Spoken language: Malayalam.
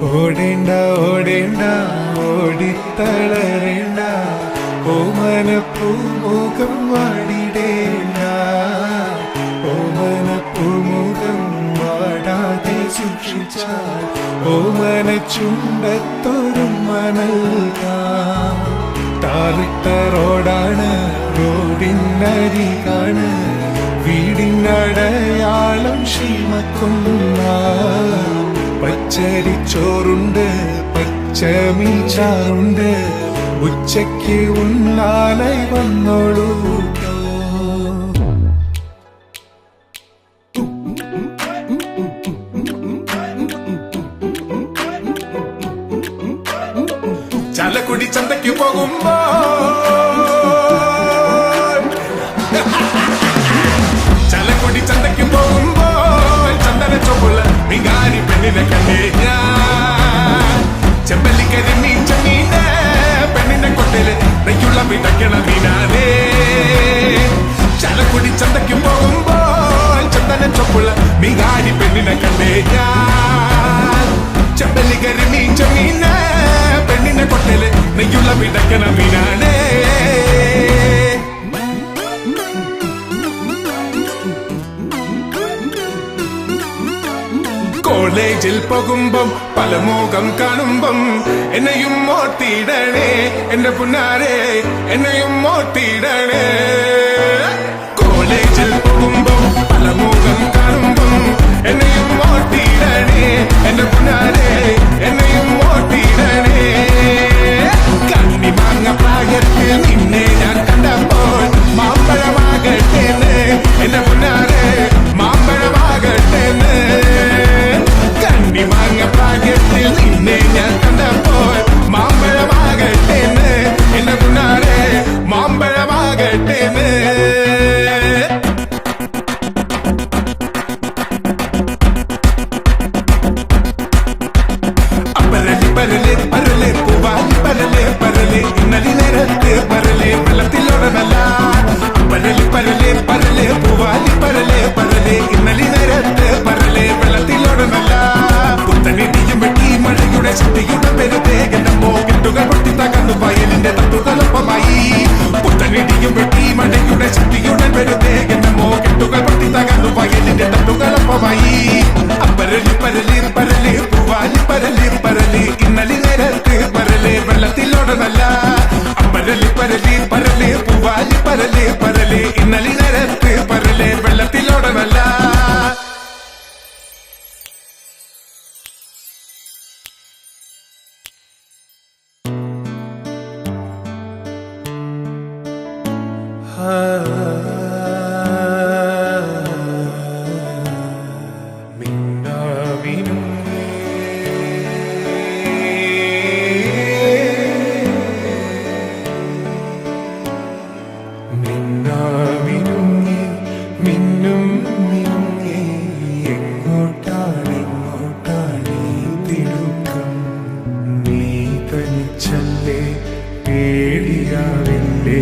ഓടേണ്ട ഓടേണ്ട ഓടിത്തളരേണ്ട ഓമനപ്പൂമുഖം വാടിടേണ്ട ഓമനപ്പൂമുഖം വാടാതെ സൂക്ഷിച്ചാൽ ഓമന ചുണ്ടത്തൊരു മനൽകാം താറിട്ട റോഡാണ് റോഡിനരികാണ് വീടിനടയാളം ക്ഷീമക്കുന്ന പച്ചരിച്ചോറുണ്ട് പച്ചമീച്ചാറുണ്ട് ഉച്ചയ്ക്ക് ഉണ്ണാനായി വന്നോളൂ ചാലക്കുടി ചന്തയ്ക്ക് പോകുമ്പോ ചാലക്കുടി ചന്തയ്ക്ക് പോകുമ്പോ ചന്ദന ചോപ്പുള്ള മികാരി പെണ്ണിനെ കണ്ടേ ഞാൻ ചെമ്പല്ലിക്കരി മീച്ച മീന് പെണ്ണിന്റെ കൊട്ടയില് നെയ്യുള്ള വിതയ്ക്കണ മീനാനേ ചാലക്കുടി ചന്തയ്ക്ക് പോകുമ്പോ ചന്ദന ചോപ്പുള്ള മികാരി പെണ്ണിനെ കണ്ടേ ഞാൻ ചെമ്പല്ലിക്കരി മീച്ച മീന് പെണ്ണിന്റെ കൊട്ടയില് നെയ്യുള്ള വിതയ്ക്കണ മീനാനേ കോളേജിൽ പോകുമ്പം പല മോകം കാണുമ്പം എന്നെയും മോട്ടിടണേ എന്റെ പുന്നാരെ എന്നെയും മോട്ടിടണേ കോളേജിൽ പോകുമ്പം പല മോകം കാണുമ്പം എന്നെയും മോട്ടിടണേ എന്റെ പുന്നാരെ എന്നെയും മോട്ടിടണേ കണ്ണി മാങ്ങ പ്രായത്തിൽ നിന്നെ ഞാൻ കണ്ടപ്പോൾ മാമ്പഴമാകട്ടേന്ന് എന്റെ പുന്നാരെ മാമ്പഴമാകട്ടേന്ന് മാങ്ങ പ്രായത്തിൽ നിന്നെ ഞാൻ കണ്ടപ്പോൾ മാമ്പഴമാകട്ടേന്ന് എന്റെ പുന്നാരെ മാമ്പഴമാകട്ടേന്ന് അപ്പരലി പരലെ പരലെ പൂവാലി പരലെ പരലെ ഇന്നലി നേരത്ത് പരലെ വെള്ളത്തിലോടനല്ല അപ്പരലി പരലെ പരലെ പൂവാലി പരലെ പരലെ ഇന്നലി നേരത്ത് പരലെ വെള്ളത്തിലോടനല്ല പുത്തനിടിയും വെട്ടി മഴയുടെ ശക്തിയുടെ പെരുതേ എന്നമ്മോ കെട്ടുകൾ പൊട്ടി തകർന്നു വയലിന്റെ തട്ടുകളൊപ്പമായി പുത്തനിടിയും വെട്ടി മഴയുടെ ശക്തിയുടെ പെരുതേ എന്നമ്മോ കെട്ടുകൾ പൊട്ടി തകർന്നു വയലിന്റെ തട്ടുകളൊപ്പമായി അപ്പരലി പരലി പരലെ പൂവാലി പരലെ പരലെ ഇന്നലി നേരത്ത് പരലെ വെള്ളത്തിലോടനല്ല അപ്പരലി പരലി പരലെ പൂവാലി പരലെ പരലെ ഇന്നലി നേരത്ത് പരലെ വെള്ളത്തിലോടനല്ല പേടിയാവില്ലേ